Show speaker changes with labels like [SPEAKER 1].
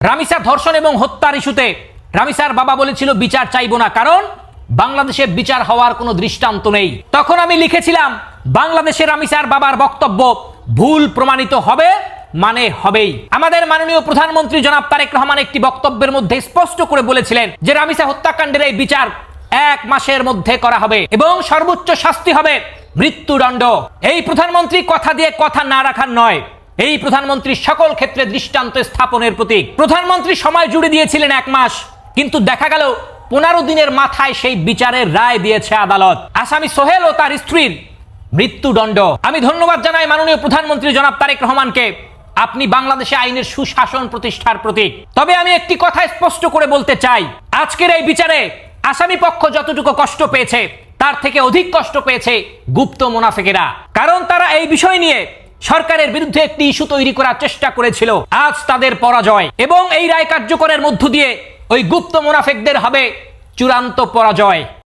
[SPEAKER 1] রামিসা ধর্ষণ এবং হত্যার ইস্যুতে রামিসার বাবা বলেছিল বিচার চাইবো না, কারণ বাংলাদেশে বিচার হওয়ার কোনো দৃষ্টান্ত নেই। তখন আমি লিখেছিলাম বাংলাদেশের রামিসার বাবার বক্তব্য ভুল প্রমাণিত হবে মানে হবেই। আমাদের মাননীয় প্রধানমন্ত্রী জনাব তারেক রহমান একটি বক্তব্যের মধ্যে স্পষ্ট করে বলেছিলেন যে রামিসা হত্যাকাণ্ডের এই বিচার 1 মাসের মধ্যে করা হবে এবং সর্বোচ্চ শাস্তি হবে মৃত্যুদণ্ড। এই প্রধানমন্ত্রী কথা দিয়ে কথা না রাখার নয়, এই প্রধানমন্ত্রী সকল ক্ষেত্রে দৃষ্টান্ত স্থাপনের প্রতীক। প্রধানমন্ত্রী সময় জুড়ে দিয়েছিলেন 1 মাস, কিন্তু দেখা গেল 15 দিনের মাথায় সেই বিচারের রায় দিয়েছে আদালত। আসামি সোহেল ও তার স্ত্রীর মৃত্যুদণ্ড। আমি ধন্যবাদ জানাই মাননীয় প্রধানমন্ত্রী জনাব তারেক রহমানকে, আপনি বাংলাদেশে আইনের সুশাসন প্রতিষ্ঠার প্রতীক। তবে আমি একটি কথা স্পষ্ট করে বলতে চাই, আজকের এই বিচারে আসামি পক্ষ যতটুকু কষ্ট পেয়েছে তার থেকে অধিক কষ্ট পেয়েছে গুপ্ত মুনাফিকেরা, কারণ তারা এই বিষয় নিয়ে সরকারের বিরুদ্ধে একটি ইস্যু তৈরি করার চেষ্টা করেছিল। আজ তাদের পরাজয় এবং এই রায় কার্যকরের মধ্য দিয়ে ওই গুপ্ত মুনাফিকদের হবে চূড়ান্ত পরাজয়।